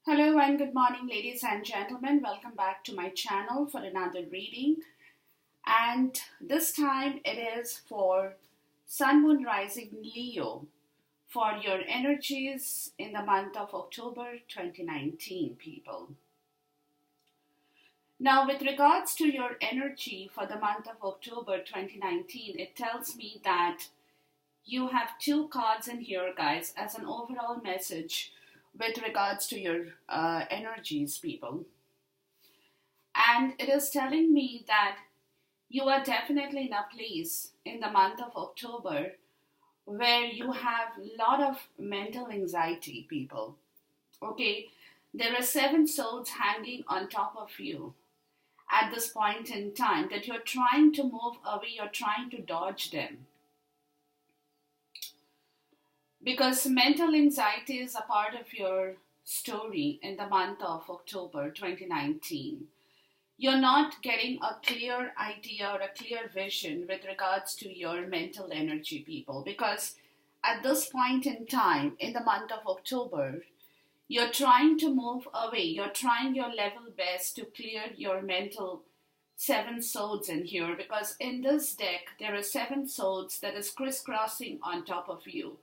Hello and good morning, ladies and gentlemen. Welcome back to my channel for another reading. And this time it is for Sun, Moon, Rising Leo for your energies in the month of October 2019, people. Now, with regards to your energy for the month of October 2019, it tells me that you have two cards in here, guys, as an overall message with regards to your energies, people. And it is telling me that you are definitely in a place in the month of October where you have a lot of mental anxiety, people. Okay, there are seven swords hanging on top of you at this point in time that you're trying to move away, you're trying to dodge them. Because mental anxiety is a part of your story in the month of October 2019. You're not getting a clear idea or a clear vision with regards to your mental energy, people. Because at this point in time, in the month of October, you're trying to move away. You're trying your level best to clear your mental seven swords in here. Because in this deck, there are seven swords that is crisscrossing on top of you,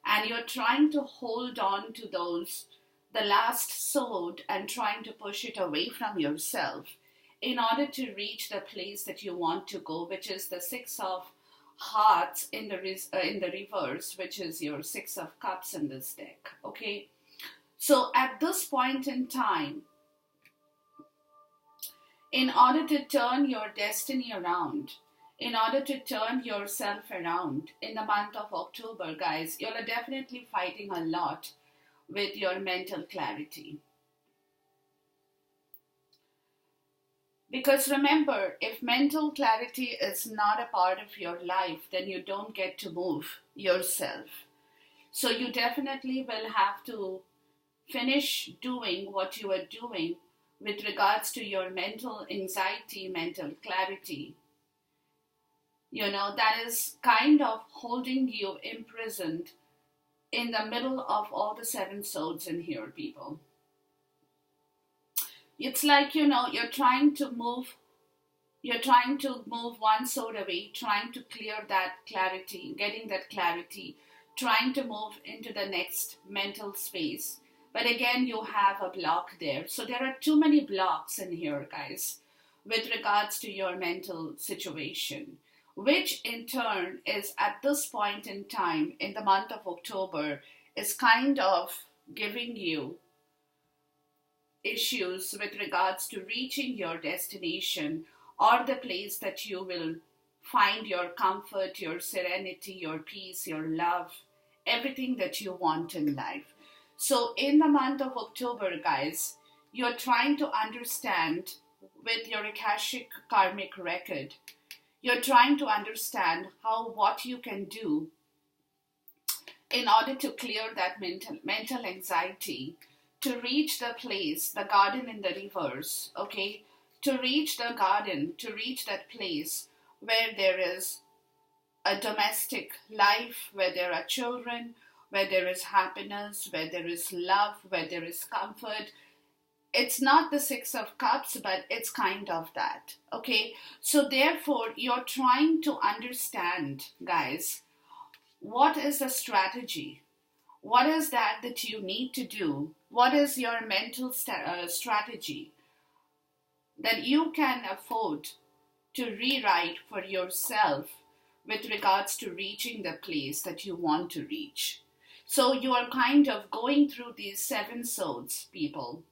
and you're trying to hold on to the last sword, and trying to push it away from yourself in order to reach the place that you want to go, which is the Six of Hearts in the reverse, which is your Six of Cups in this deck. Okay, so at this point in time, in order to turn your destiny around, in order to turn yourself around in the month of October, guys, you're definitely fighting a lot with your mental clarity. Because remember, if mental clarity is not a part of your life, then you don't get to move yourself. So you definitely will have to finish doing what you are doing with regards to your mental anxiety, mental clarity. That is kind of holding you imprisoned in the middle of all the seven swords in here, people. It's like, you're trying to move one sword away, trying to clear that clarity, getting that clarity, trying to move into the next mental space. But again, you have a block there. So there are too many blocks in here, guys, with regards to your mental situation, which in turn is at this point in time in the month of October is kind of giving you issues with regards to reaching your destination or the place that you will find your comfort, your serenity, your peace, your love, everything that you want in life. So in the month of October, guys, you're trying to understand with your Akashic karmic record, you're trying to understand what you can do in order to clear that mental anxiety, to reach the place, the garden in the reverse, okay? To reach the garden, to reach that place where there is a domestic life, where there are children, where there is happiness, where there is love, where there is comfort. It's not the Six of Cups, but it's kind of that, okay? So therefore, you're trying to understand, guys, what is the strategy? What is that you need to do? What is your mental strategy that you can afford to rewrite for yourself with regards to reaching the place that you want to reach? So you are kind of going through these seven swords, people.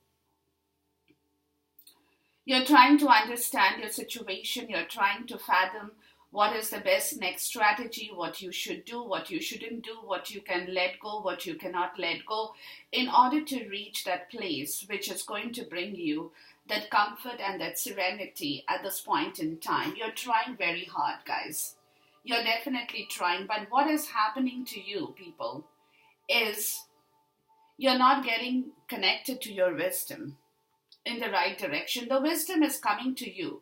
You're trying to understand your situation. You're trying to fathom what is the best next strategy, what you should do, what you shouldn't do, what you can let go, what you cannot let go, in order to reach that place which is going to bring you that comfort and that serenity at this point in time. You're trying very hard, guys. You're definitely trying. But what is happening to you, people, is you're not getting connected to your wisdom in the right direction. The wisdom is coming to you,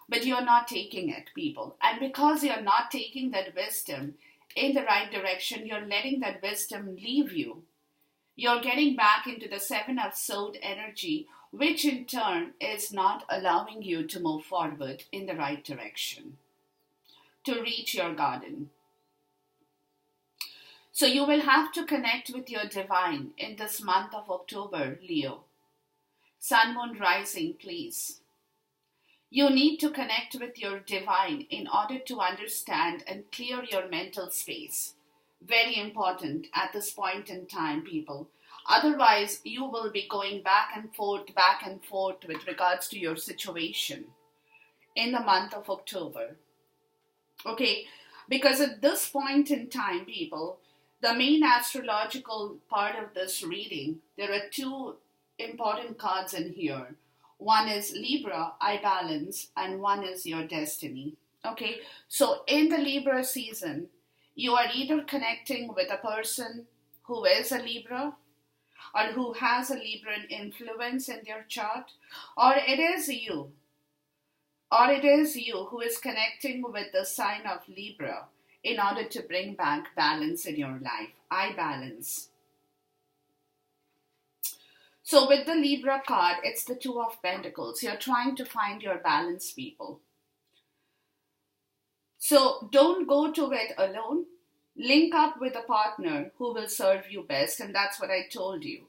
but you're not taking it, people. And because you're not taking that wisdom in the right direction, you're letting that wisdom leave you. You're getting back into the Seven of Swords energy, which in turn is not allowing you to move forward in the right direction, to reach your garden. So you will have to connect with your divine in this month of October, Leo. Sun, Moon, Rising, please. You need to connect with your divine in order to understand and clear your mental space. Very important at this point in time, people. Otherwise, you will be going back and forth with regards to your situation in the month of October. Okay, because at this point in time, people, the main astrological part of this reading, there are two important cards in here. One is Libra, I balance, and one is your destiny. Okay, so in the Libra season, you are either connecting with a person who is a Libra or who has a Libran influence in their chart, or it is you who is connecting with the sign of Libra in order to bring back balance in your life. I balance. So with the Libra card, it's the Two of Pentacles. You're trying to find your balance, people. So don't go to it alone. Link up with a partner who will serve you best. And that's what I told you.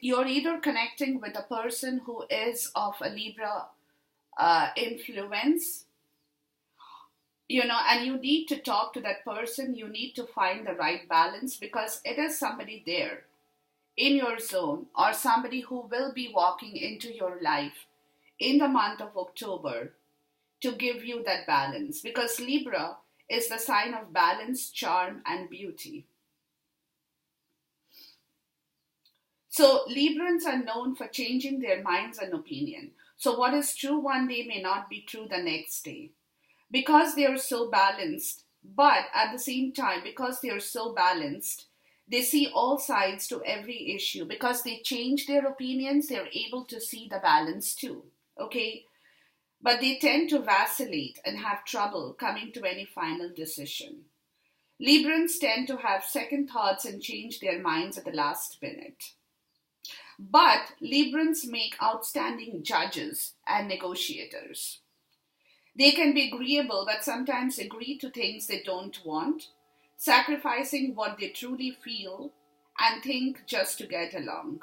You're either connecting with a person who is of a Libra influence, and you need to talk to that person. You need to find the right balance because it is somebody there in your zone or somebody who will be walking into your life in the month of October to give you that balance, because Libra is the sign of balance, charm, and beauty. So Librans are known for changing their minds and opinion. So what is true one day may not be true the next day, because they are so balanced. But at the same time, because they are so balanced, they see all sides to every issue. Because they change their opinions, they're able to see the balance too. Okay? But they tend to vacillate and have trouble coming to any final decision. Librans tend to have second thoughts and change their minds at the last minute. But Librans make outstanding judges and negotiators. They can be agreeable, but sometimes agree to things they don't want, sacrificing what they truly feel and think just to get along.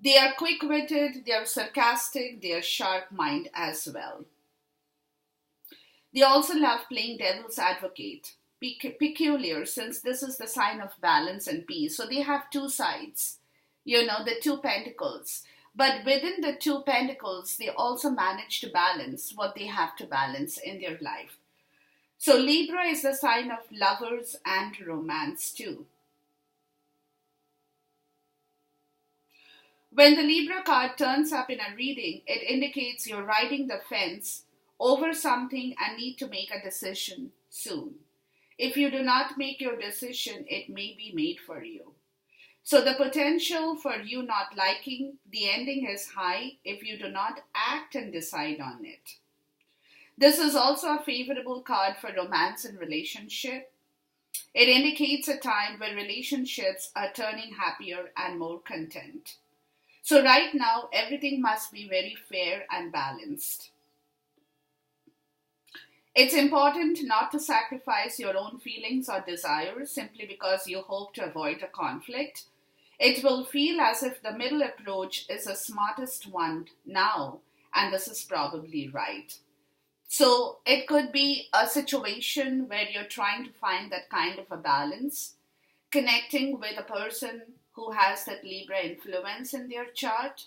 They are quick-witted, they are sarcastic, they are sharp-minded as well. They also love playing devil's advocate. Peculiar, since this is the sign of balance and peace. So they have two sides, the two pentacles. But within the two pentacles, they also manage to balance what they have to balance in their life. So Libra is the sign of lovers and romance too. When the Libra card turns up in a reading, it indicates you're riding the fence over something and need to make a decision soon. If you do not make your decision, it may be made for you. So the potential for you not liking the ending is high if you do not act and decide on it. This is also a favorable card for romance and relationship. It indicates a time where relationships are turning happier and more content. So right now, everything must be very fair and balanced. It's important not to sacrifice your own feelings or desires simply because you hope to avoid a conflict. It will feel as if the middle approach is the smartest one now, and this is probably right. So it could be a situation where you're trying to find that kind of a balance, connecting with a person who has that Libra influence in their chart.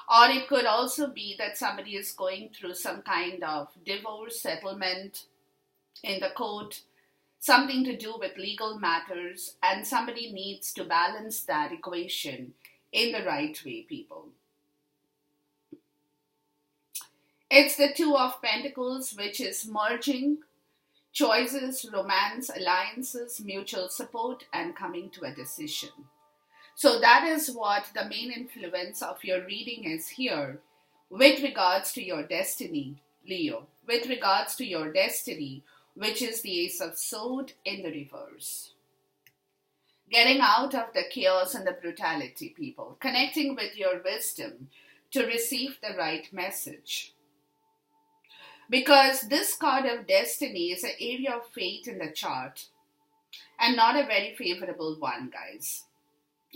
Or it could also be that somebody is going through some kind of divorce settlement in the court, something to do with legal matters, and somebody needs to balance that equation in the right way, people. It's the Two of Pentacles, which is merging choices, romance, alliances, mutual support, and coming to a decision. So that is what the main influence of your reading is here with regards to your destiny, Leo. With regards to your destiny, which is the Ace of Swords in the reverse. Getting out of the chaos and the brutality, people. Connecting with your wisdom to receive the right message. Because this card of destiny is an area of fate in the chart and not a very favorable one, guys.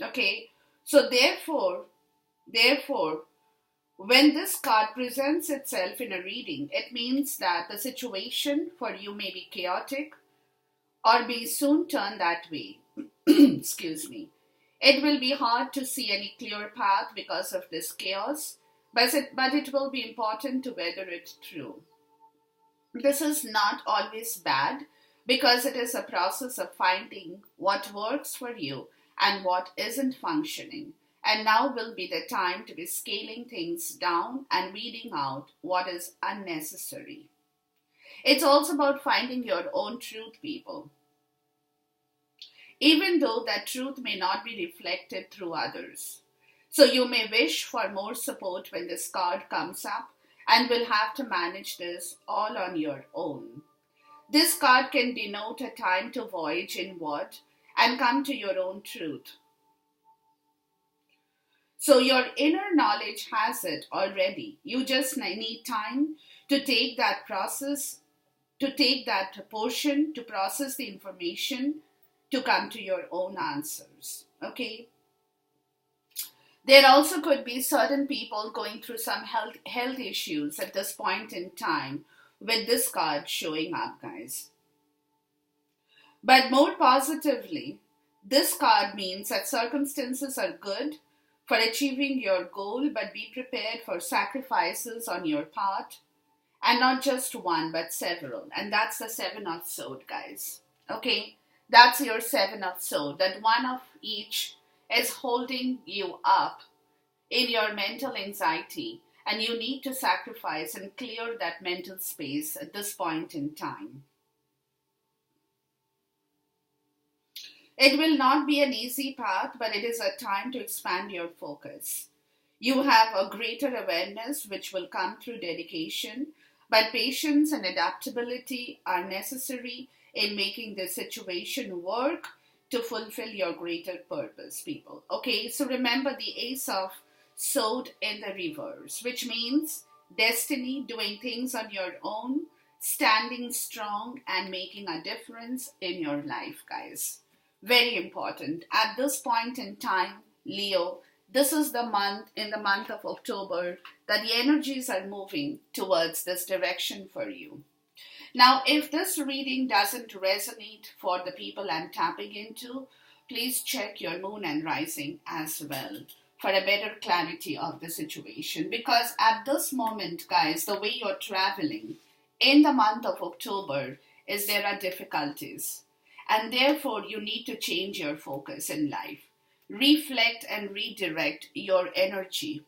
Okay? So therefore, when this card presents itself in a reading, it means that the situation for you may be chaotic or may soon turn that way. Excuse me. It will be hard to see any clear path because of this chaos, but it will be important to weather it through. This is not always bad because it is a process of finding what works for you and what isn't functioning. And now will be the time to be scaling things down and weeding out what is unnecessary. It's also about finding your own truth, people. Even though that truth may not be reflected through others. So you may wish for more support when this card comes up and will have to manage this all on your own. This card can denote a time to voyage inward and come to your own truth. So your inner knowledge has it already. You just need time to take that process, to take that portion, to process the information, to come to your own answers. Okay? There also could be certain people going through some health issues at this point in time with this card showing up, guys. But more positively, this card means that circumstances are good for achieving your goal, but be prepared for sacrifices on your part, and not just one, but several. And that's the Seven of Swords, guys. Okay? That's your Seven of Swords. That one of each is holding you up in your mental anxiety, and you need to sacrifice and clear that mental space at this point in time. It will not be an easy path, but it is a time to expand your focus. You have a greater awareness which will come through dedication, but patience and adaptability are necessary in making the situation work to fulfill your greater purpose, people. Okay, so remember the Ace of Swords in the reverse, which means destiny, doing things on your own, standing strong and making a difference in your life, guys. Very important. At this point in time, Leo, this is the month, in the month of October, that the energies are moving towards this direction for you. Now, if this reading doesn't resonate for the people I'm tapping into, please check your moon and rising as well for a better clarity of the situation. Because at this moment, guys, the way you're traveling in the month of October is there are difficulties. And therefore, you need to change your focus in life. Reflect and redirect your energy.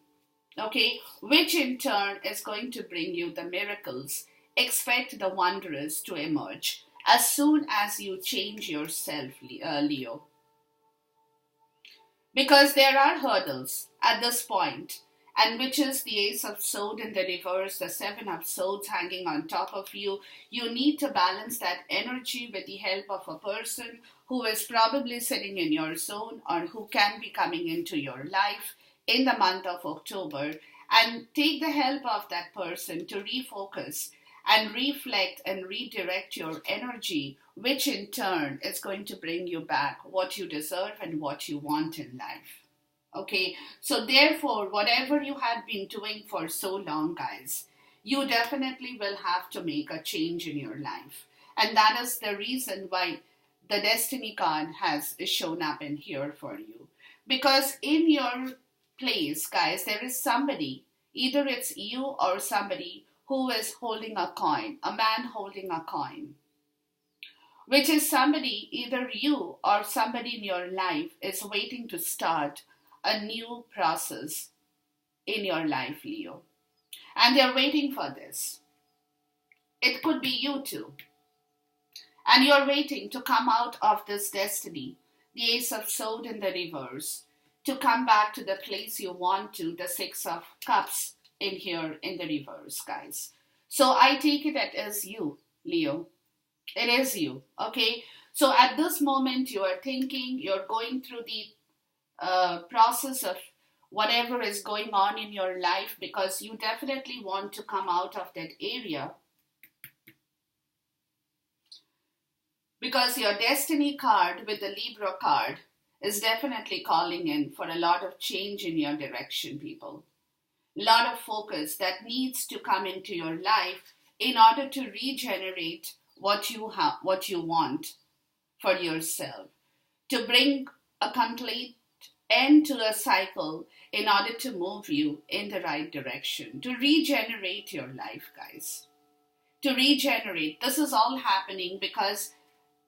Okay? Which in turn is going to bring you the miracles. Expect the wondrous to emerge as soon as you change yourself, Leo. Because there are hurdles at this point, and which is the Ace of Swords in the reverse, the Seven of Swords hanging on top of you. You need to balance that energy with the help of a person who is probably sitting in your zone or who can be coming into your life in the month of October, and take the help of that person to refocus and reflect and redirect your energy, which in turn is going to bring you back what you deserve and what you want in life. Okay, so therefore, whatever you have been doing for so long, guys, you definitely will have to make a change in your life. And that is the reason why the Destiny card has shown up in here for you. Because in your place, guys, there is somebody, either it's you or somebody who is holding a coin, a man holding a coin. Which is somebody, either you or somebody in your life is waiting to start a new process in your life, Leo. And they're waiting for this. It could be you too. And you're waiting to come out of this destiny, the Ace of Swords in the reverse, to come back to the place you want to, the Six of Cups in here in the reverse, guys. So I take it as you, Leo. It is you, okay? So at this moment, you are thinking, you're going through the process of whatever is going on in your life, because you definitely want to come out of that area, because your destiny card with the Libra card is definitely calling in for a lot of change in your direction, people. A lot of focus that needs to come into your life in order to regenerate what you have, what you want for yourself, to bring a complete end to a cycle in order to move you in the right direction, to regenerate your life, guys. To regenerate. This is all happening because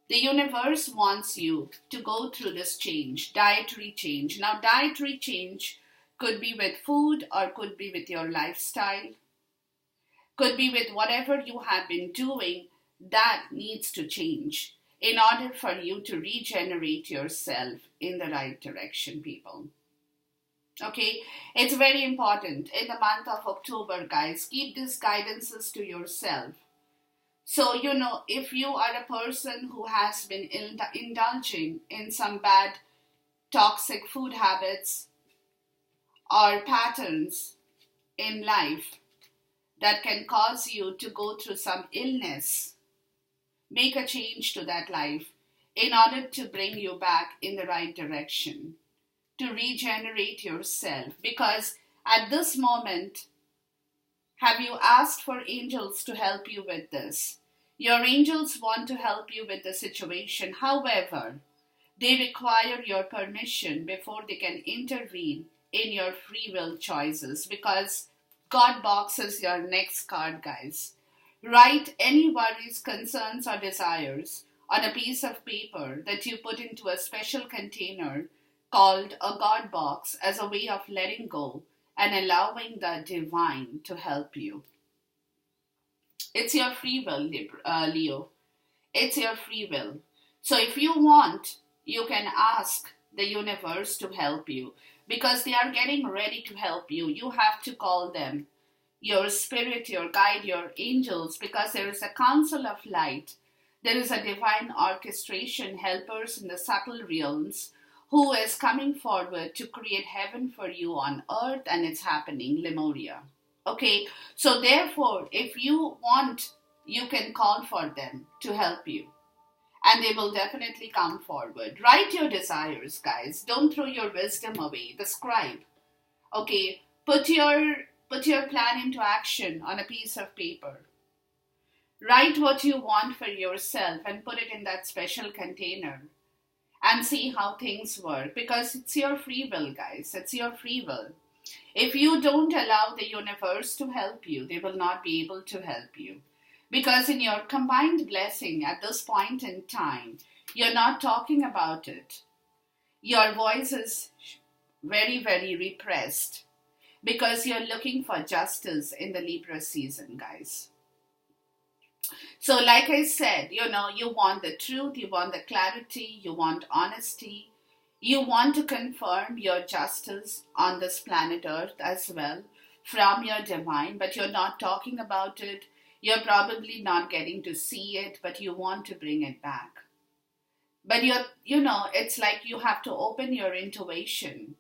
the universe wants you to go through this change, dietary change. Now, dietary change could be with food or could be with your lifestyle, could be with whatever you have been doing that needs to change in order for you to regenerate yourself in the right direction, people. Okay, it's very important in the month of October, guys. Keep these guidances to yourself. So, if you are a person who has been indulging in some bad toxic food habits or patterns in life that can cause you to go through some illness, make a change to that life in order to bring you back in the right direction, to regenerate yourself. Because at this moment, have you asked for angels to help you with this? Your angels want to help you with the situation. However, they require your permission before they can intervene in your free will choices, because God boxes your next card, guys. Write any worries, concerns, or desires on a piece of paper that you put into a special container called a God box as a way of letting go and allowing the divine to help you. It's your free will, Leo. It's your free will. So if you want, you can ask the universe to help you, because they are getting ready to help you. You have to call them, your spirit, your guide, your angels, because there is a council of light. There is a divine orchestration, helpers in the subtle realms, who is coming forward to create heaven for you on earth, and it's happening, Lemuria. Okay, so therefore, if you want, you can call for them to help you, and they will definitely come forward. Write your desires, guys. Don't throw your wisdom away. The scribe. Okay, put your plan into action on a piece of paper. Write what you want for yourself and put it in that special container and see how things work, because it's your free will, guys. It's your free will. If you don't allow the universe to help you, they will not be able to help you. Because in your combined blessing at this point in time, you're not talking about it. Your voice is very, very repressed because you're looking for justice in the Libra season, guys. So like I said, you want the truth, you want the clarity, you want honesty. You want to confirm your justice on this planet Earth as well from your divine, but you're not talking about it. You're probably not getting to see it, but you want to bring it back. But it's like you have to open your intuition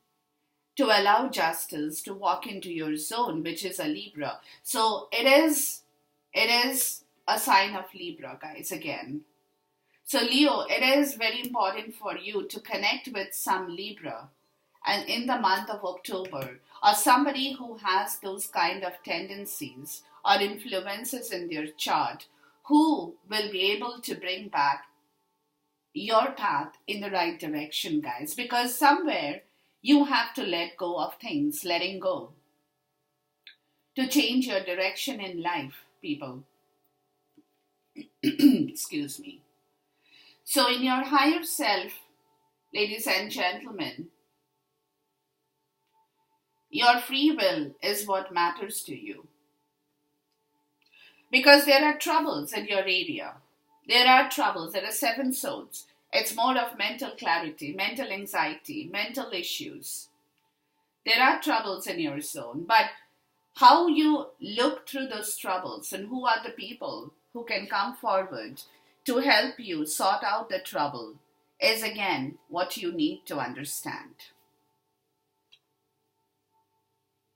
to allow justice to walk into your zone, which is a Libra. So it is a sign of Libra, guys, again. So Leo, it is very important for you to connect with some Libra and in the month of October, or somebody who has those kind of tendencies or influences in their chart, who will be able to bring back your path in the right direction, guys. Because somewhere you have to let go of things, letting go, to change your direction in life, people. Excuse me. So in your higher self, ladies and gentlemen, your free will is what matters to you. Because there are troubles in your area. There are troubles. There are 7 souls. It's more of mental clarity, mental anxiety, mental issues. There are troubles in your zone. But how you look through those troubles and who are the people who can come forward to help you sort out the trouble is again what you need to understand.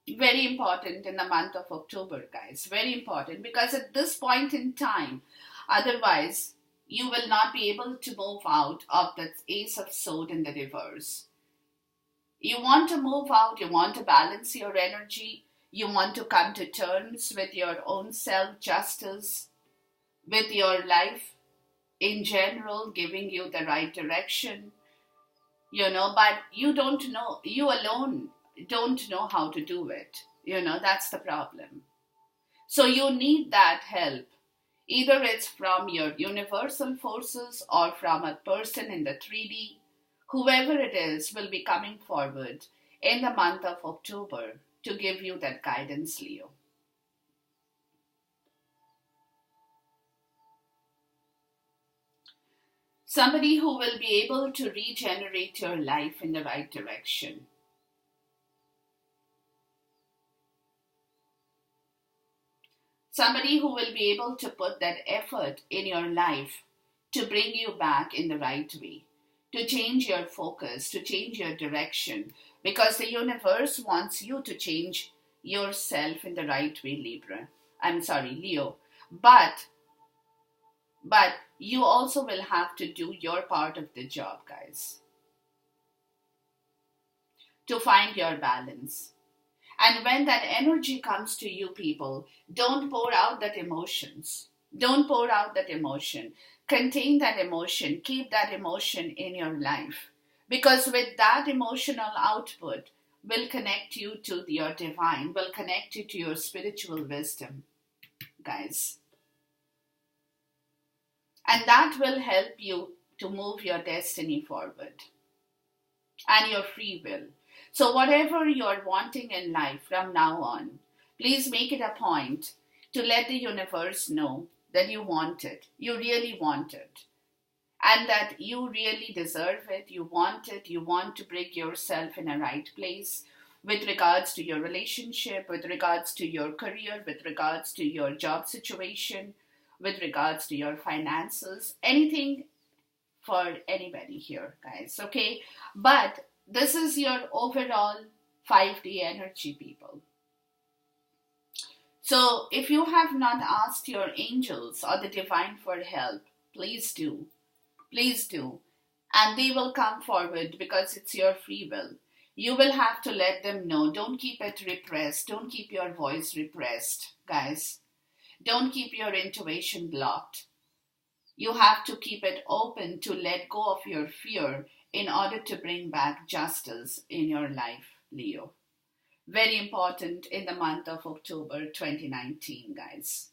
Very important in the month of October, guys. Very important, because at this point in time, otherwise, you will not be able to move out of the Ace of Swords in the reverse. You want to move out, you want to balance your energy, you want to come to terms with your own self-justice, with your life in general, giving you the right direction, but you don't know, you alone don't know how to do it. That's the problem. So you need that help. Either it's from your universal forces or from a person in the 3D. Whoever it is will be coming forward in the month of October to give you that guidance, Leo. Somebody who will be able to regenerate your life in the right direction. Somebody who will be able to put that effort in your life to bring you back in the right way, to change your focus, to change your direction, because the universe wants you to change yourself in the right way, Leo. But you also will have to do your part of the job, guys, to find your balance. And when that energy comes to you, people, don't pour out that emotions. Don't pour out that emotion. Contain that emotion. Keep that emotion in your life. Because with that emotional output will connect you to your divine, will connect you to your spiritual wisdom, guys. And that will help you to move your destiny forward and your free will. So whatever you're wanting in life from now on, please make it a point to let the universe know that you want it. You really want it. And that you really deserve it. You want it. You want to bring yourself in a right place with regards to your relationship, with regards to your career, with regards to your job situation, with regards to your finances, anything for anybody here, guys, okay? But this is your overall 5D energy, people. So if you have not asked your angels or the divine for help, please do. Please do. And they will come forward because it's your free will. You will have to let them know. Don't keep it repressed. Don't keep your voice repressed, guys. Don't keep your intuition blocked. You have to keep it open to let go of your fear in order to bring back justice in your life, Leo. Very important in the month of October 2019, guys.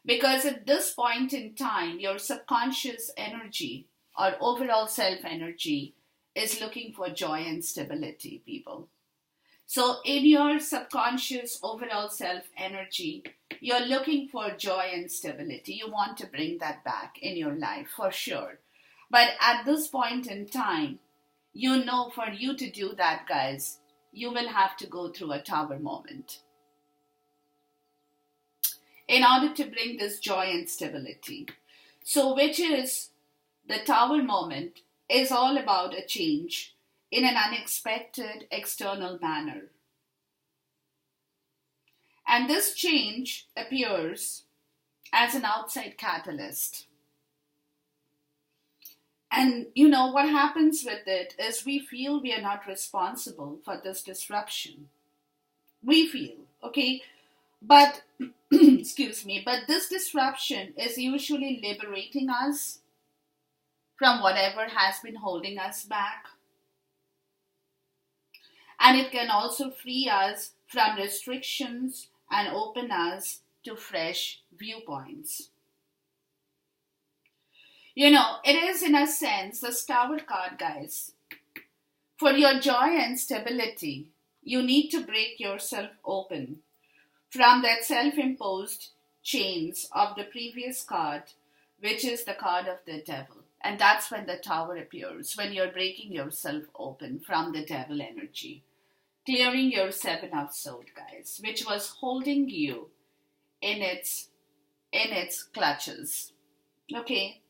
Because at this point in time, your subconscious energy or overall self-energy is looking for joy and stability, people. So in your subconscious overall self-energy, you're looking for joy and stability. You want to bring that back in your life, for sure. But at this point in time, for you to do that, guys, you will have to go through a tower moment. In order to bring this joy and stability. So which is, the tower moment is all about a change in an unexpected external manner. And this change appears as an outside catalyst. And what happens with it is we feel we are not responsible for this disruption. We feel, okay? But, excuse me, but this disruption is usually liberating us from whatever has been holding us back. And it can also free us from restrictions and open us to fresh viewpoints. It is in a sense the Tower card, guys. For your joy and stability, you need to break yourself open from that self-imposed chains of the previous card, which is the card of the devil. And that's when the Tower appears, when you're breaking yourself open from the devil energy. Clearing your 7 of Swords, guys, which was holding you in its clutches. Okay?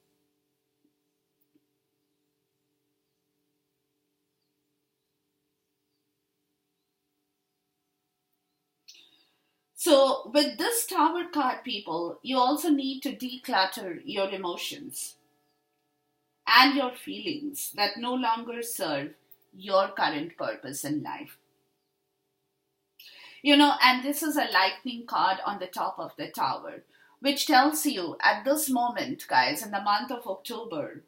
So with this Tower card, people, you also need to declutter your emotions and your feelings that no longer serve your current purpose in life. And this is a lightning card on the top of the tower, which tells you at this moment, guys, in the month of October,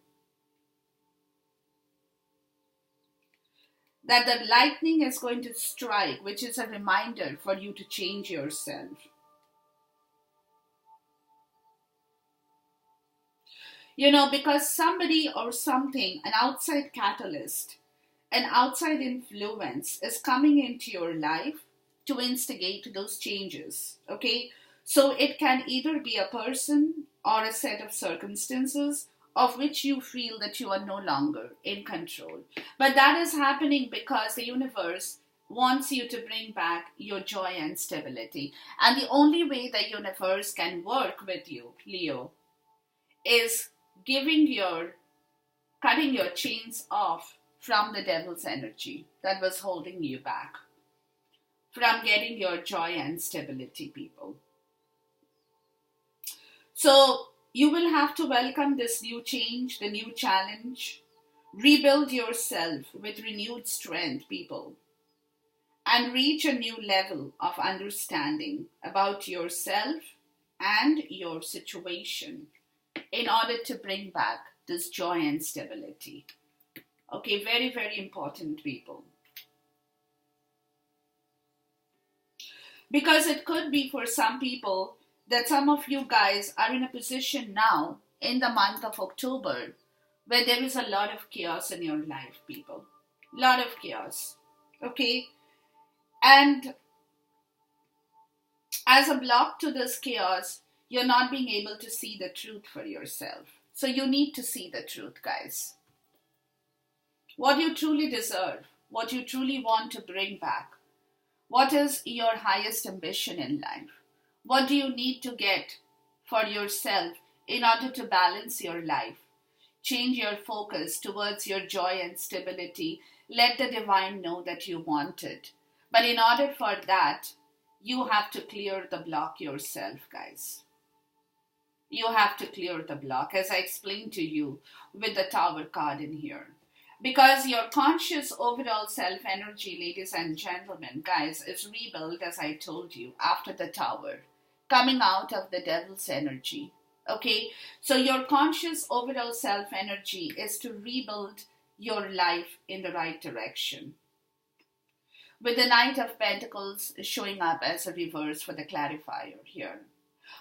that the lightning is going to strike, which is a reminder for you to change yourself. Because somebody or something, an outside catalyst, an outside influence is coming into your life to instigate those changes. Okay? So it can either be a person or a set of circumstances of which you feel that you are no longer in control. But that is happening because the universe wants you to bring back your joy and stability. And the only way the universe can work with you, Leo, is cutting your chains off from the devil's energy that was holding you back from getting your joy and stability, people. So you will have to welcome this new change, the new challenge, rebuild yourself with renewed strength, people, and reach a new level of understanding about yourself and your situation in order to bring back this joy and stability. Okay, very, very important, people. Because it could be for some people that some of you guys are in a position now in the month of October where there is a lot of chaos in your life, people. Lot of chaos. Okay? And as a block to this chaos, you're not being able to see the truth for yourself. So you need to see the truth, guys. What you truly deserve, what you truly want to bring back. What is your highest ambition in life? What do you need to get for yourself in order to balance your life? Change your focus towards your joy and stability. Let the divine know that you want it. But in order for that, you have to clear the block yourself, guys. You have to clear the block, as I explained to you with the Tower card in here. Because your conscious overall self-energy, ladies and gentlemen, guys, is rebuilt, as I told you, after the Tower, coming out of the devil's energy. Okay? So your conscious overall self-energy is to rebuild your life in the right direction. With the Knight of Pentacles showing up as a reverse for the clarifier here,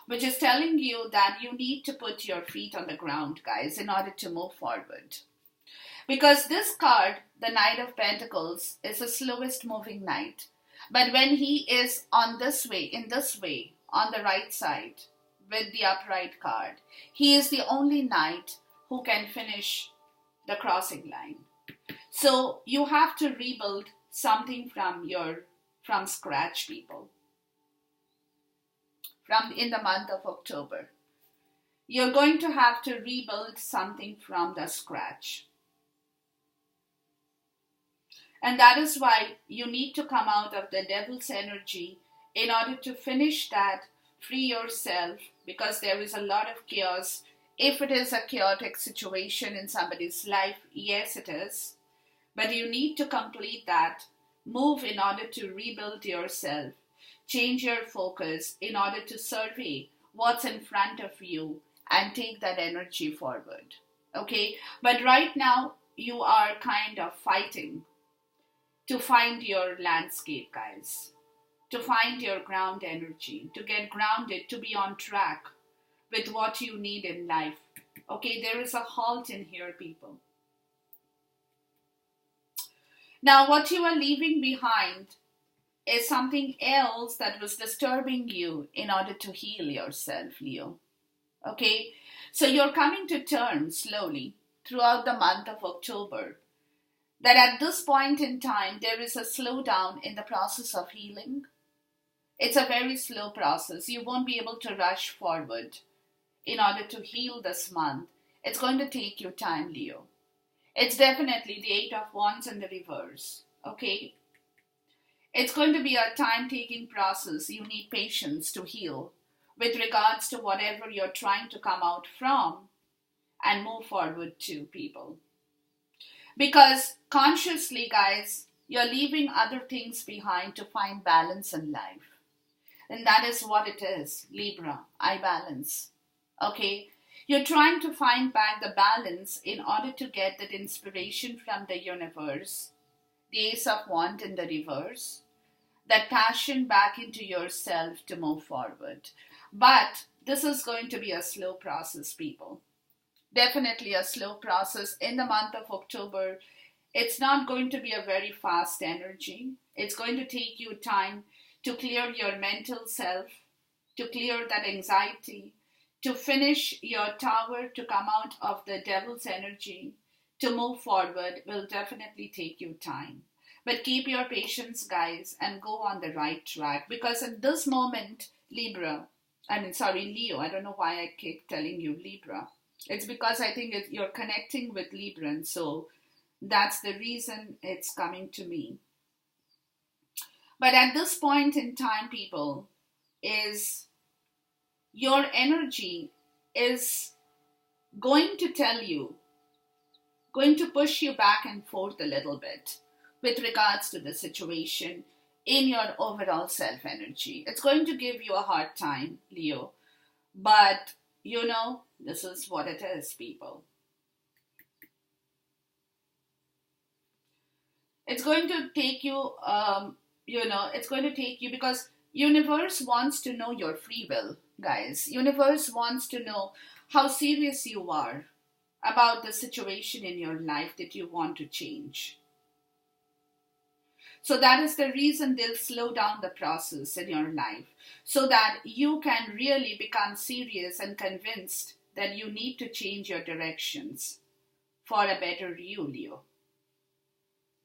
which is telling you that you need to put your feet on the ground, guys, in order to move forward. Because this card, the Knight of Pentacles, is the slowest moving knight. But when he is in this way, on the right side, with the upright card, he is the only knight who can finish the crossing line. So you have to rebuild something from scratch, people. In the month of October. You're going to have to rebuild something from the scratch. And that is why you need to come out of the devil's energy in order to finish that, free yourself, because there is a lot of chaos. If it is a chaotic situation in somebody's life, yes it is. But you need to complete that move in order to rebuild yourself. Change your focus in order to survey what's in front of you and take that energy forward. Okay? But right now, you are kind of fighting to find your landscape, guys. To find your ground energy. To get grounded, to be on track with what you need in life. Okay? There is a halt in here, people. Now, what you are leaving behind is something else that was disturbing you in order to heal yourself, Leo. Okay? So you're coming to terms slowly throughout the month of October that at this point in time, there is a slowdown in the process of healing. It's a very slow process. You won't be able to rush forward in order to heal this month. It's going to take you time, Leo. It's definitely the Eight of Wands in the reverse. Okay? It's going to be a time-taking process. You need patience to heal with regards to whatever you're trying to come out from and move forward to, people. Because consciously, guys, you're leaving other things behind to find balance in life. And that is what it is, Libra, I balance. Okay? You're trying to find back the balance in order to get that inspiration from the universe, the Ace of Wands in the reverse, that passion back into yourself to move forward. But this is going to be a slow process, people. Definitely a slow process in the month of October. It's not going to be a very fast energy. It's going to take you time to clear your mental self, to clear that anxiety, to finish your tower, to come out of the devil's energy, to move forward will definitely take you time. But keep your patience, guys, and go on the right track. Because at this moment, Leo, I don't know why I keep telling you Libra. It's because I think you're connecting with Libra, and so that's the reason it's coming to me. But at this point in time, people, is your energy is going to tell you, going to push you back and forth a little bit with regards to the situation in your overall self energy. It's going to give you a hard time, Leo. But, this is what it is, people. It's going to take you, it's going to take you because universe wants to know your free will, guys. Universe wants to know how serious you are about the situation in your life that you want to change. So that is the reason they'll slow down the process in your life so that you can really become serious and convinced that you need to change your directions for a better you, Leo.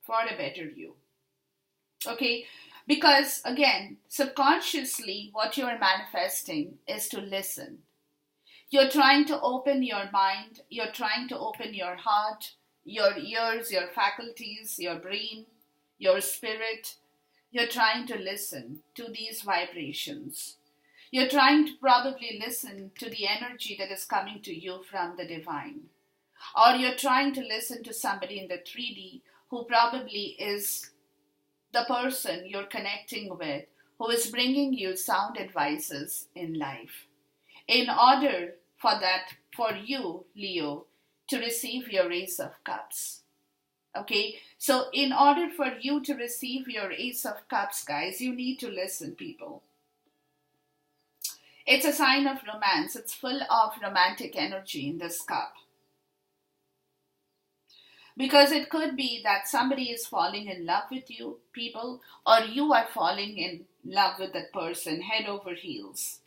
For a better you. Okay? Because again, subconsciously, what you're manifesting is to listen. You're trying to open your mind, you're trying to open your heart, your ears, your faculties, your brain, your spirit. You're trying to listen to these vibrations. You're trying to probably listen to the energy that is coming to you from the divine. Or you're trying to listen to somebody in the 3D who probably is the person you're connecting with, who is bringing you sound advices in life. In order for you, Leo, to receive your Ace of Cups. Okay, so in order for you to receive your Ace of Cups, guys, you need to listen, people. It's a sign of romance. It's full of romantic energy in this cup. Because it could be that somebody is falling in love with you, people, or you are falling in love with that person head over heels.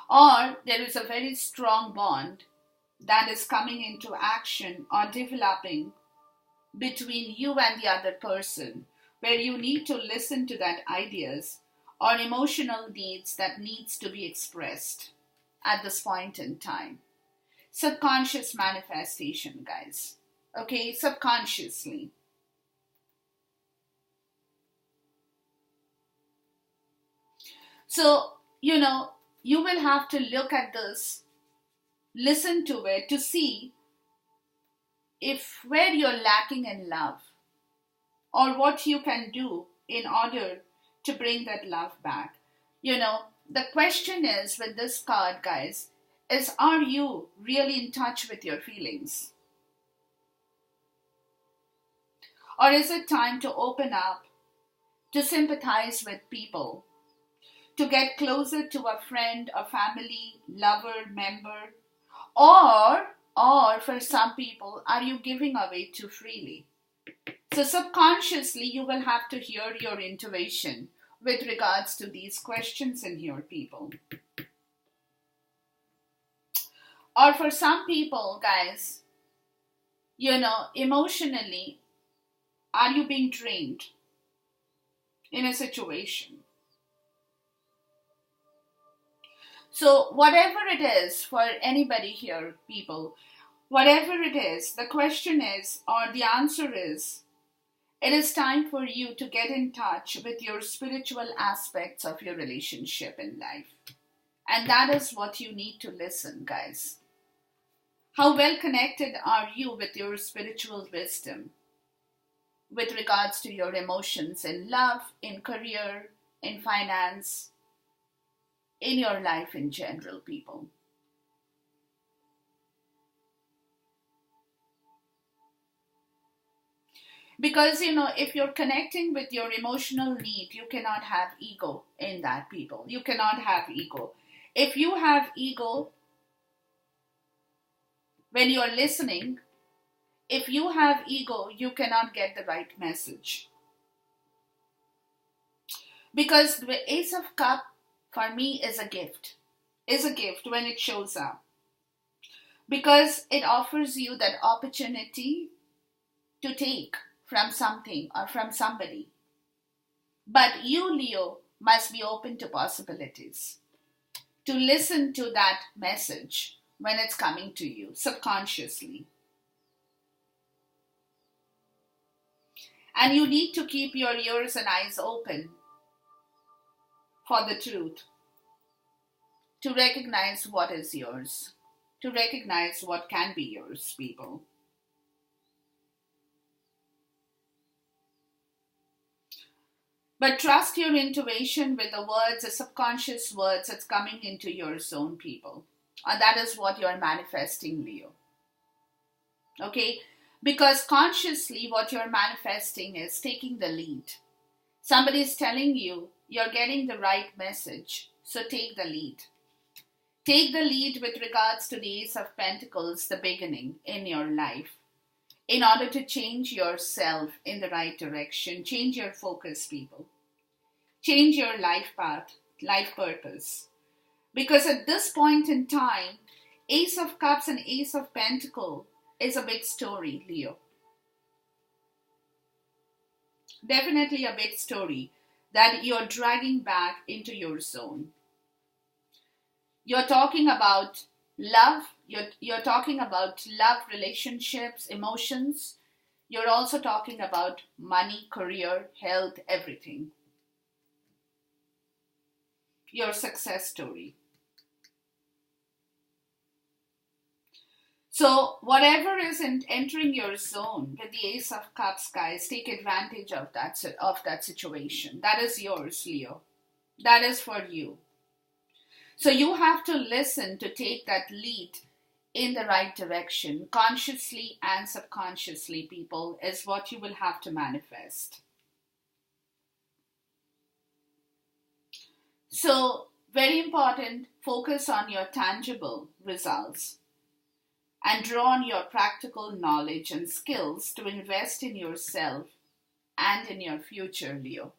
Or there is a very strong bond that is coming into action or developing between you and the other person, where you need to listen to that ideas or emotional needs that needs to be expressed at this point in time. Subconscious manifestation, guys. Okay, subconsciously. So, you will have to look at this, listen to it to see if where you're lacking in love or what you can do in order to bring that love back. The question is with this card, guys, is are you really in touch with your feelings? Or is it time to open up, to sympathize with people, to get closer to a friend, a family, lover, member? Or for some people, are you giving away too freely? So subconsciously, you will have to hear your intuition with regards to these questions in here, people. Or for some people, guys, emotionally, are you being drained in a situation? So whatever it is for anybody here, people, whatever it is, the question is, or the answer is It is time for you to get in touch with your spiritual aspects of your relationship in life. And that is what you need to listen, guys. How well connected are you with your spiritual wisdom with regards to your emotions in love, in career, in finance, in your life in general, people? Because, if you're connecting with your emotional need, you cannot have ego in that, people. You cannot have ego. If you have ego when you're listening, if you have ego, you cannot get the right message. Because the Ace of Cup, for me, is a gift. Is a gift when it shows up. Because it offers you that opportunity to take from something or from somebody. But you, Leo, must be open to possibilities. To listen to that message when it's coming to you subconsciously. And you need to keep your ears and eyes open for the truth. To recognize what is yours. To recognize what can be yours, people. But trust your intuition with the words, the subconscious words that's coming into your zone, people. And that is what you're manifesting, Leo. Okay? Because consciously what you're manifesting is taking the lead. Somebody's telling you you're getting the right message. So take the lead. Take the lead with regards to the Ace of Pentacles, the beginning in your life. In order to change yourself in the right direction, change your focus, people. Change your life path, life purpose. Because at this point in time, Ace of Cups and Ace of Pentacles is a big story, Leo. Definitely a big story that you're dragging back into your zone. You're talking about love. You're talking about love, relationships, emotions. You're also talking about money, career, health, everything. Your success story. So whatever is entering your zone with the Ace of Cups, guys, take advantage of that situation. That is yours, Leo. That is for you. So you have to listen to take that lead in the right direction, consciously and subconsciously, people, is what you will have to manifest. So, very important, focus on your tangible results and draw on your practical knowledge and skills to invest in yourself and in your future, Leo.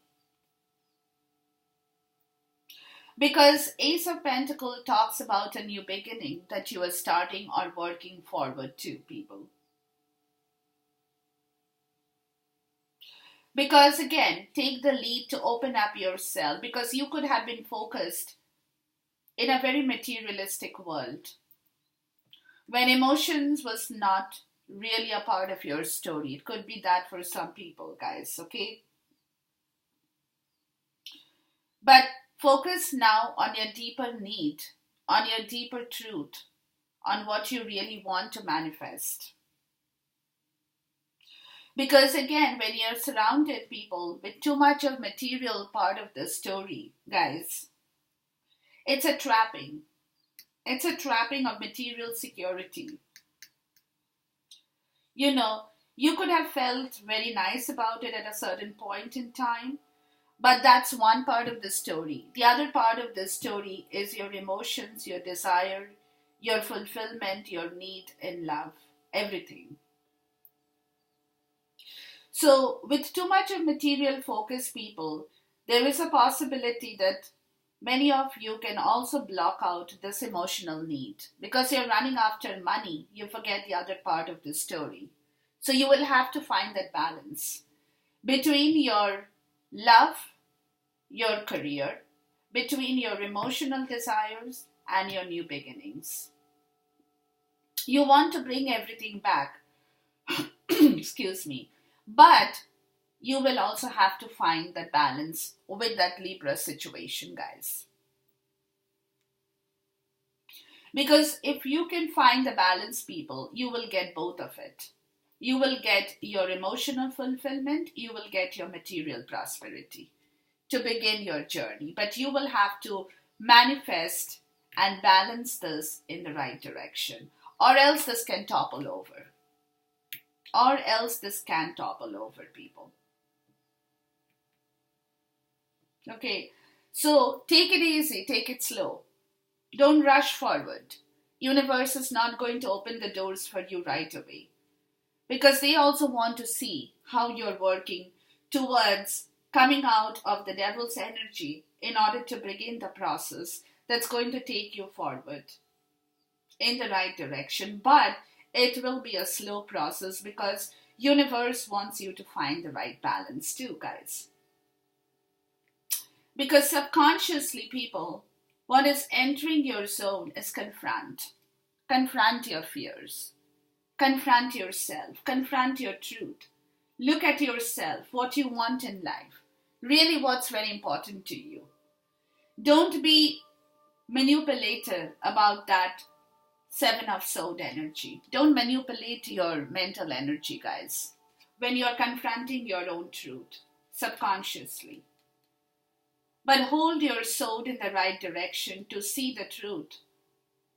Because Ace of Pentacles talks about a new beginning that you are starting or working forward to, people. Because again, take the lead to open up yourself, because you could have been focused in a very materialistic world when emotions was not really a part of your story. It could be that for some people, guys, okay? But focus now on your deeper need, on your deeper truth, on what you really want to manifest. Because again, when you're surrounded, people, with too much of material part of the story, guys, it's a trapping. It's a trapping of material security. You know, you could have felt very nice about it at a certain point in time, but that's one part of the story. The other part of the story is your emotions, your desire, your fulfillment, your need in love, everything. So, with too much of material focus, people, there is a possibility that many of you can also block out this emotional need. Because you're running after money, you forget the other part of the story. So you will have to find that balance between your love, your career, between your emotional desires and your new beginnings. You want to bring everything back. Excuse me. But you will also have to find that balance with that Libra situation, guys. Because if you can find the balance, people, you will get both of it. You will get your emotional fulfillment, you will get your material prosperity to begin your journey. But you will have to manifest and balance this in the right direction, or else this can topple over. Or else this can topple over, people. Okay, so take it easy, take it slow. Don't rush forward. Universe is not going to open the doors for you right away, because they also want to see how you're working towards coming out of the devil's energy in order to begin the process that's going to take you forward in the right direction. But it will be a slow process because universe wants you to find the right balance too, guys. Because subconsciously, people, what is entering your zone is confront. Confront your fears. Confront yourself. Confront your truth. Look at yourself, what you want in life. Really, what's very important to you. Don't be manipulative about that Seven of Sword energy. Don't manipulate your mental energy, guys, when you're confronting your own truth subconsciously. But hold your sword in the right direction to see the truth.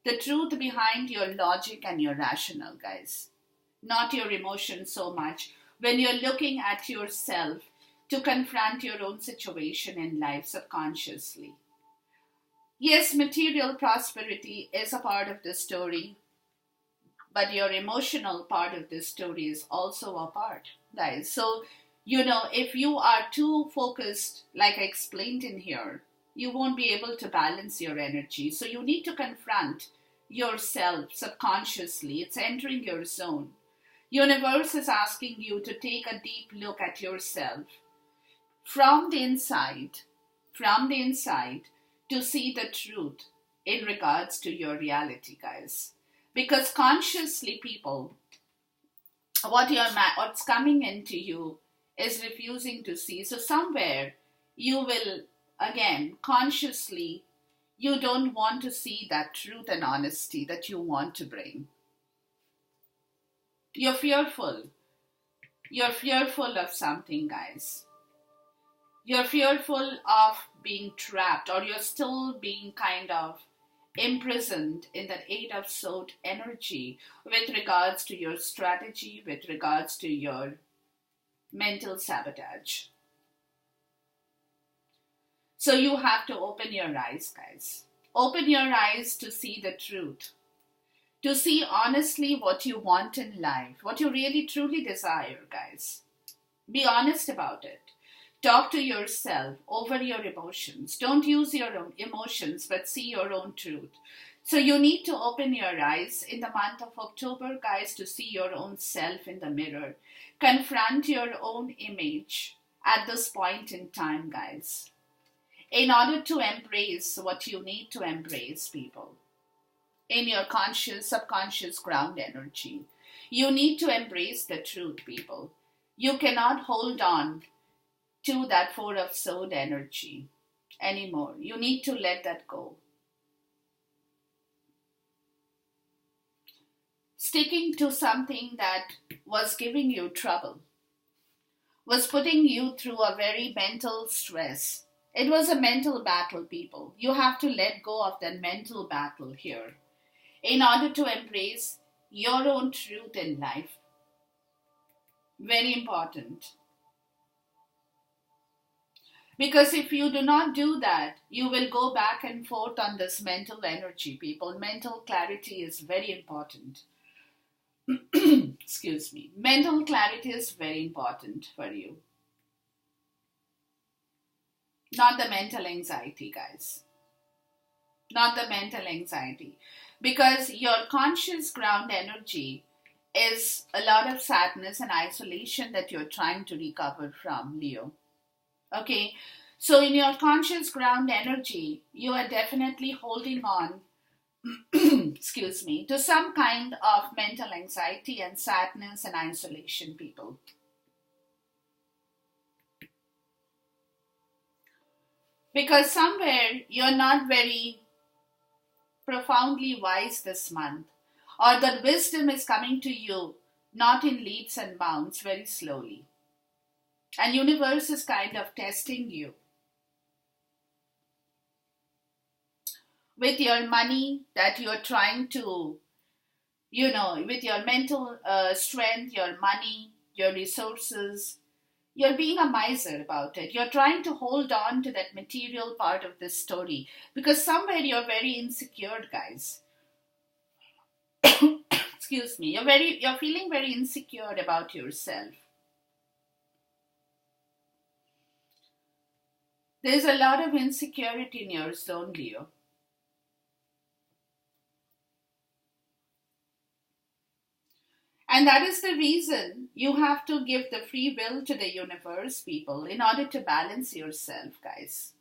The truth behind your logic and your rational, guys. Not your emotions so much. When you're looking at yourself to confront your own situation in life subconsciously. Yes, material prosperity is a part of the story, but your emotional part of this story is also a part, guys. So, if you are too focused, like I explained in here, you won't be able to balance your energy. So you need to confront yourself subconsciously. It's entering your zone. Universe is asking you to take a deep look at yourself from the inside, to see the truth in regards to your reality, guys. Because consciously, people, what's coming into you is refusing to see. So somewhere you will, again, consciously, you don't want to see that truth and honesty that you want to bring. You're fearful. You're fearful of something, guys. You're fearful of being trapped, or you're still being kind of imprisoned in that Eight of Swords energy with regards to your strategy, with regards to your mental sabotage. So you have to open your eyes, guys. Open your eyes to see the truth. To see honestly what you want in life, what you really truly desire, guys. Be honest about it. Talk to yourself over your emotions. Don't use your own emotions, but see your own truth. So you need to open your eyes in the month of October, guys, to see your own self in the mirror. Confront your own image at this point in time, guys. In order to embrace what you need to embrace, people, in your conscious, subconscious ground energy, you need to embrace the truth, people. You cannot hold on to that Four of Swords energy anymore. You need to let that go. Sticking to something that was giving you trouble, was putting you through a very mental stress. It was a mental battle, people. You have to let go of that mental battle here in order to embrace your own truth in life. Very important. Because if you do not do that, you will go back and forth on this mental energy, people. Mental clarity is very important. Excuse me. Mental clarity is very important for you. Not the mental anxiety, guys. Not the mental anxiety. Because your conscious ground energy is a lot of sadness and isolation that you're trying to recover from, Leo. Okay, so in your conscious ground energy, you are definitely holding on, excuse me, to some kind of mental anxiety and sadness and isolation, people. Because somewhere you're not very profoundly wise this month, or the wisdom is coming to you not in leaps and bounds, very slowly. And universe is kind of testing you with your money that you're trying to, with your mental strength, your money, your resources. You're being a miser about it. You're trying to hold on to that material part of this story because somewhere you're very insecure, guys. Excuse me. You're feeling very insecure about yourself. There's a lot of insecurity in your zone, Leo. And that is the reason you have to give the free will to the universe, people, in order to balance yourself, guys.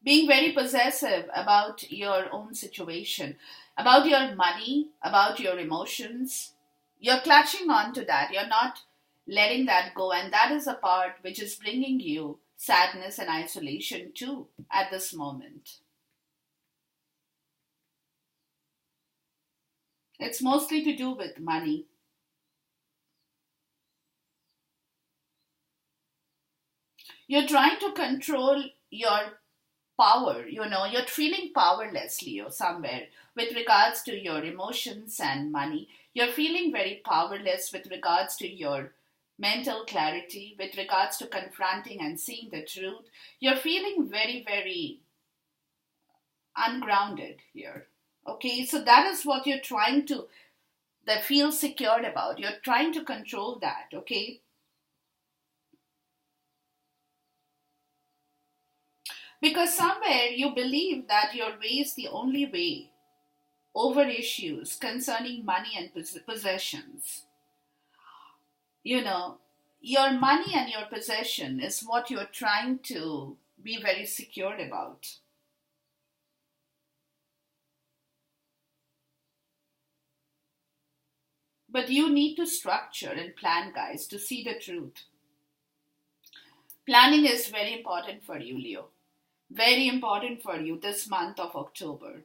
Being very possessive about your own situation, about your money, about your emotions. You're clutching on to that. You're not letting that go. And that is a part which is bringing you sadness and isolation too at this moment. It's mostly to do with money. You're trying to control your power, you're feeling powerless, Leo, somewhere with regards to your emotions and money. You're feeling very powerless with regards to your mental clarity, with regards to confronting and seeing the truth. You're feeling very, very ungrounded here. Okay, so that is what you're trying to that feel secured about. You're trying to control that, okay? Because somewhere you believe that your way is the only way over issues concerning money and possessions. You know, your money and your possession is what you're trying to be very secure about. But you need to structure and plan, guys, to see the truth. Planning is very important for you, Leo. Very important for you this month of October.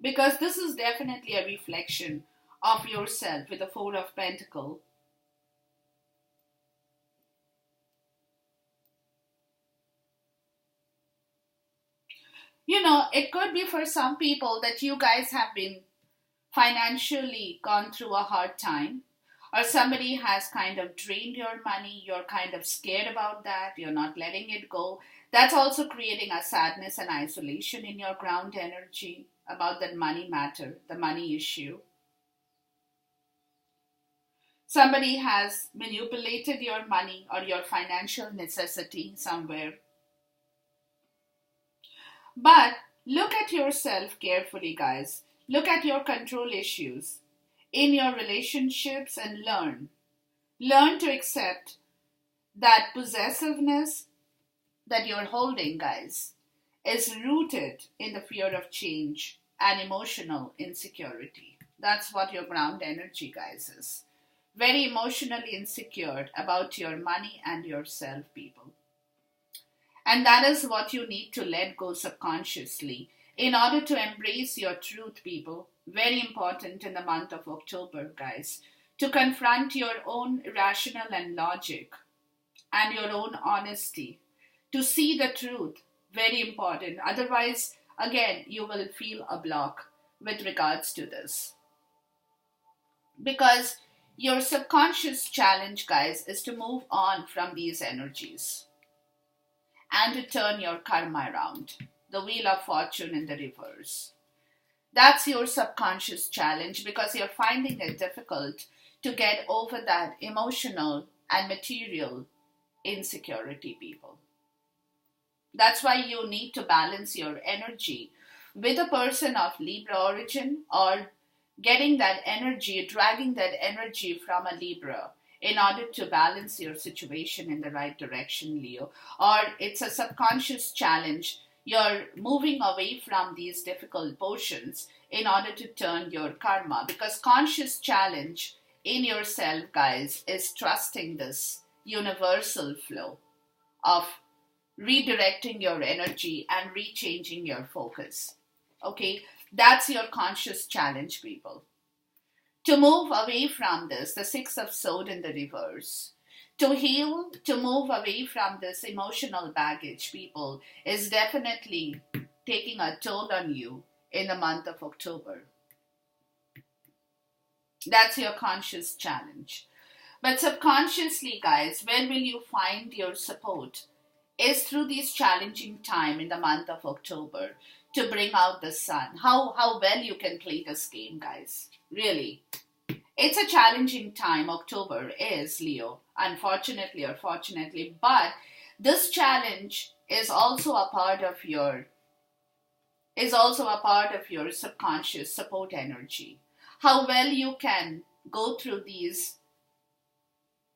Because this is definitely a reflection of yourself with the Four of Pentacles. It could be for some people that you guys have been financially gone through a hard time, or somebody has kind of drained your money. You're kind of scared about that. You're not letting it go. That's also creating a sadness and isolation in your ground energy about that money matter, the money issue. Somebody has manipulated your money or your financial necessity somewhere. But look at yourself carefully, guys. Look at your control issues in your relationships and learn. Learn to accept that possessiveness that you're holding, guys, is rooted in the fear of change and emotional insecurity. That's what your ground energy, guys, is. Very emotionally insecure about your money and yourself, people. And that is what you need to let go subconsciously in order to embrace your truth, people. Very important in the month of October, guys, to confront your own rational and logic and your own honesty, to see the truth. Very important. Otherwise, again, you will feel a block with regards to this. Because your subconscious challenge, guys, is to move on from these energies and to turn your karma around. The wheel of fortune in the reverse. That's your subconscious challenge because you're finding it difficult to get over that emotional and material insecurity, people. That's why you need to balance your energy with a person of Libra origin, or getting that energy, dragging that energy from a Libra in order to balance your situation in the right direction, Leo. Or it's a subconscious challenge You're moving away from these difficult portions in order to turn your karma. Because conscious challenge in yourself, guys, is trusting this universal flow of redirecting your energy and rechanging your focus. Okay, that's your conscious challenge, people. To move away from this, the Six of Swords in the reverse. To heal, to move away from this emotional baggage, people, is definitely taking a toll on you in the month of October. That's your conscious challenge. But subconsciously, guys, where will you find your support? Is through this challenging time in the month of October to bring out the sun. How well you can play this game, guys. Really. It's a challenging time, October is, Leo, unfortunately or fortunately, but this challenge is also a part of your subconscious support energy. How well you can go through these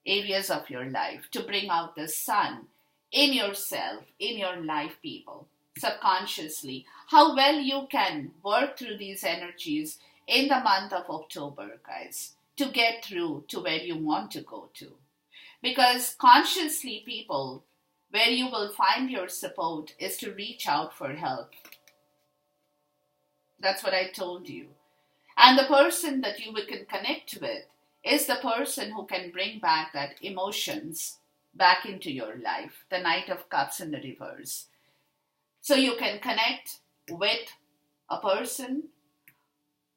areas of your life to bring out the sun in yourself, in your life, people, subconsciously. How well you can work through these energies in the month of October, guys, to get through to where you want to go to. Because consciously, people, where you will find your support is to reach out for help. That's what I told you. And the person that you can connect with is the person who can bring back that emotions back into your life. The Knight of Cups in the reverse. So you can connect with a person.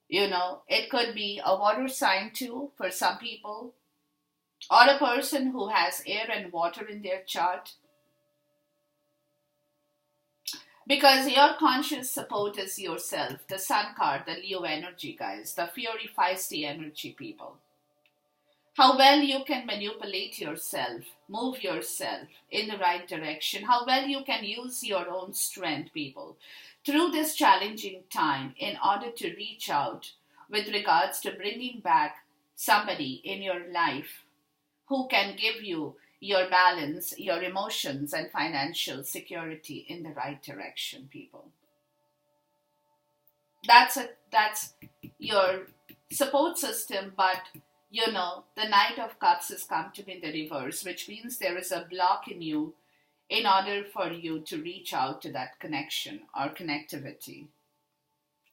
You know, it could be a water sign too for some people, or a person who has air and water in their chart. Because your conscious support is yourself, the Sun card, the Leo energy, guys, the fiery, feisty energy, people. How well you can manipulate yourself, move yourself in the right direction, how well you can use your own strength, people, through this challenging time in order to reach out with regards to bringing back somebody in your life who can give you your balance, your emotions, and financial security in the right direction, people. That's your support system, but you know, the Knight of Cups has come to be in the reverse, which means there is a block in you in order for you to reach out to that connection or connectivity.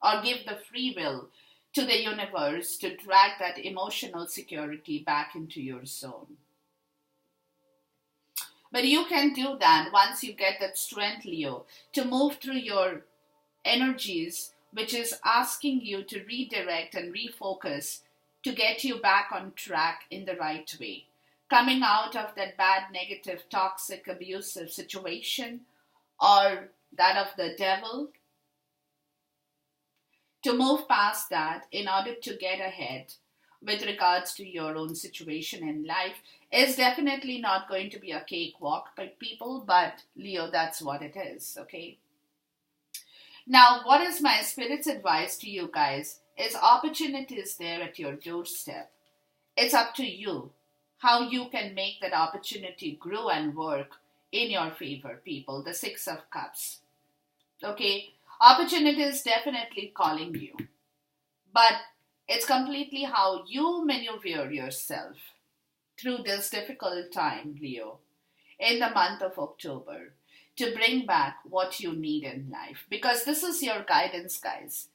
Or give the free will to the universe to drag that emotional security back into your zone. But you can do that once you get that strength, Leo, to move through your energies, which is asking you to redirect and refocus to get you back on track in the right way. Coming out of that bad, negative, toxic, abusive situation or that of the devil. To move past that in order to get ahead with regards to your own situation in life is definitely not going to be a cakewalk, people, but Leo, that's what it is, okay? Now, what is my spirit's advice to you guys is opportunities there at your doorstep. It's up to you how you can make that opportunity grow and work in your favor, people. The Six of Cups. Okay? Opportunity is definitely calling you. But it's completely how you maneuver yourself through this difficult time, Leo, in the month of October to bring back what you need in life. Because this is your guidance, guys.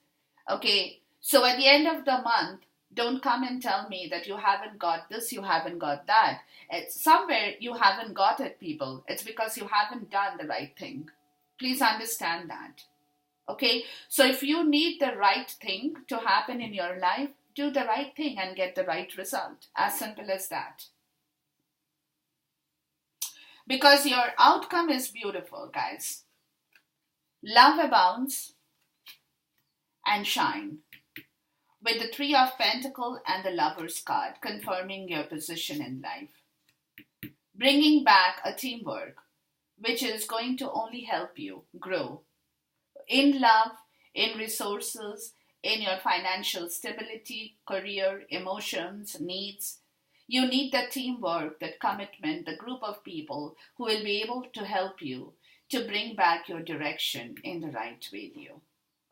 Okay? So at the end of the month, don't come and tell me that you haven't got this, you haven't got that. It's somewhere you haven't got it, people. It's because you haven't done the right thing. Please understand that. Okay? So if you need the right thing to happen in your life, do the right thing and get the right result. As simple as that. Because your outcome is beautiful, guys. Love abounds and shine. With the Three of Pentacles and the Lover's card, confirming your position in life. Bringing back a teamwork, which is going to only help you grow. In love, in resources, in your financial stability, career, emotions, needs. You need the teamwork, that commitment, the group of people who will be able to help you to bring back your direction in the right way, Leo.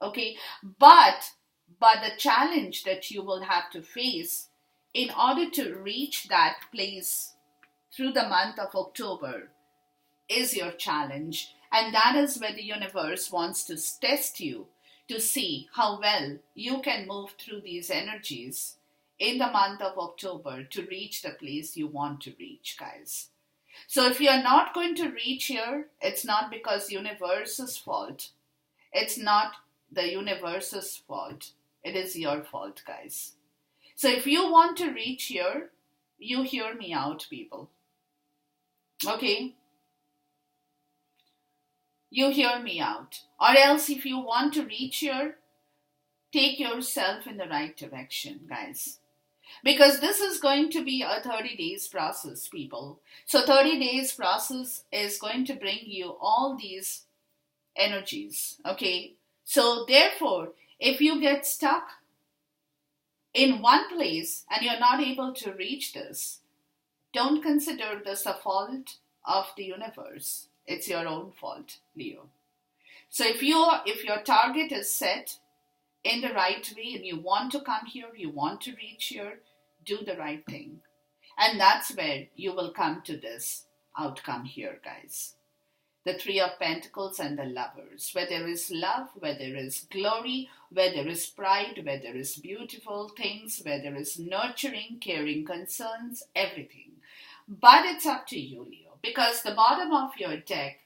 Okay, but the challenge that you will have to face in order to reach that place through the month of October is your challenge. And that is where the universe wants to test you to see how well you can move through these energies in the month of October to reach the place you want to reach, guys. So if you're not going to reach here, it's not because universe's fault. It's not the universe's fault. It is your fault, guys. So if you want to reach here, you hear me out, people. Okay? You hear me out. Or else if you want to reach here, take yourself in the right direction, guys. Because this is going to be a 30 days process, people. So 30 days process is going to bring you all these energies, okay? So therefore, if you get stuck in one place and you're not able to reach this, don't consider this a fault of the universe. It's your own fault, Leo. So if your target is set in the right way and you want to come here, you want to reach here, do the right thing. And that's where you will come to this outcome here, guys. The Three of Pentacles and the Lovers, where there is love, where there is glory, where there is pride, where there is beautiful things, where there is nurturing, caring concerns, everything. But it's up to you, Leo, because the bottom of your deck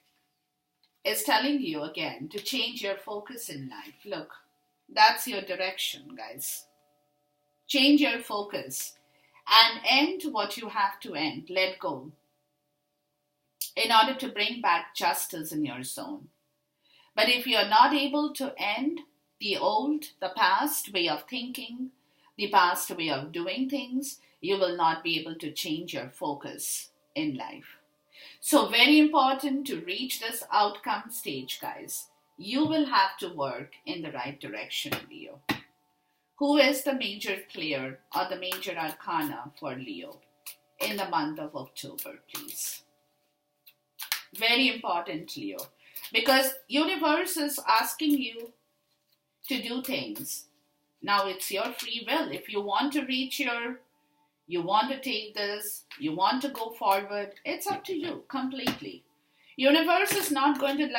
is telling you again to change your focus in life. Look, that's your direction, guys. Change your focus and end what you have to end. Let go. In order to bring back justice in your zone. But if you're not able to end the past way of thinking, the past way of doing things, you will not be able to change your focus in life. So very important to reach this outcome stage, guys. You will have to work in the right direction, Leo. Who is the major player or the major arcana for Leo in the month of October, please? Very important, Leo. Because universe is asking you to do things. Now it's your free will. If you want to reach here, you want to take this, you want to go forward, it's up to you completely. Universe is not going to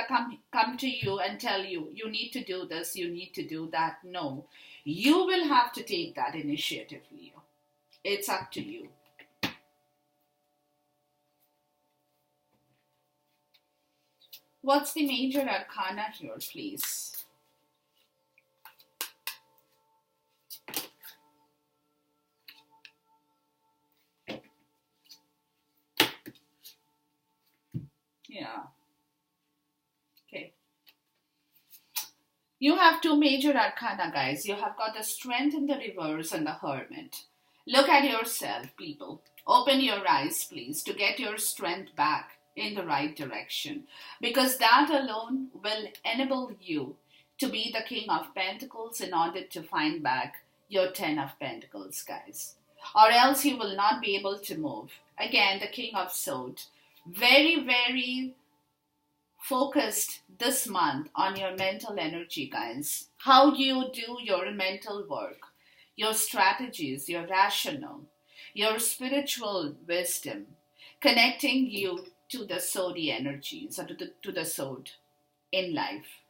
come to you and tell you, you need to do this, you need to do that. No. You will have to take that initiative, Leo. It's up to you. What's the major arcana here, please? Yeah. Okay. You have two major arcana, guys. You have got the Strength in the reverse and the Hermit. Look at yourself, people. Open your eyes, please, to get your strength back in the right direction. Because that alone will enable you to be the King of Pentacles in order to find back your Ten of Pentacles, guys. Or else you will not be able to move. Again, the King of Swords. Very, very focused this month on your mental energy, guys. How you do your mental work, your strategies, your rational, your spiritual wisdom, connecting you to the Sodi energies, or to the sword in life.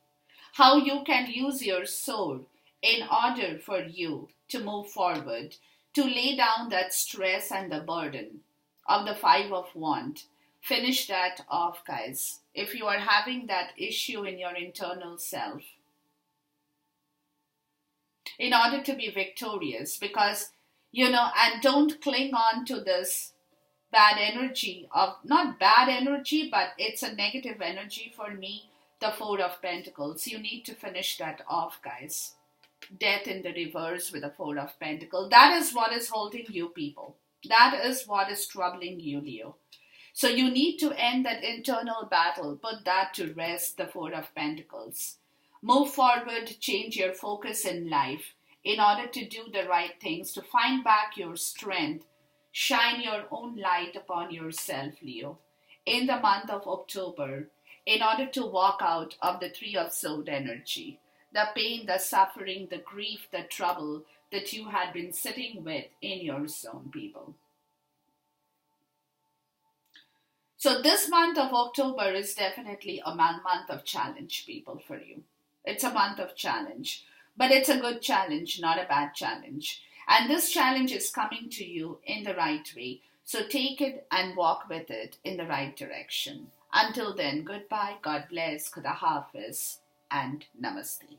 How you can use your sword in order for you to move forward, to lay down that stress and the burden of the Five of Wands. Finish that off, guys. If you are having that issue in your internal self, in order to be victorious, because, and don't cling on to this bad energy of, not bad energy, but it's a negative energy for me, the Four of Pentacles. You need to finish that off, guys. Death in the reverse with the Four of Pentacles. That is what is holding you, people. That is what is troubling you, Leo. So you need to end that internal battle, put that to rest, the Four of Pentacles. Move forward, change your focus in life in order to do the right things, to find back your strength. Shine your own light upon yourself, Leo, in the month of October, in order to walk out of the Three of Swords energy. The pain, the suffering, the grief, the trouble that you had been sitting with in your zone, people. So this month of October is definitely a month of challenge, people, for you. It's a month of challenge, but it's a good challenge, not a bad challenge. And this challenge is coming to you in the right way. So take it and walk with it in the right direction. Until then, goodbye, God bless, Khuda Hafiz, and Namaste.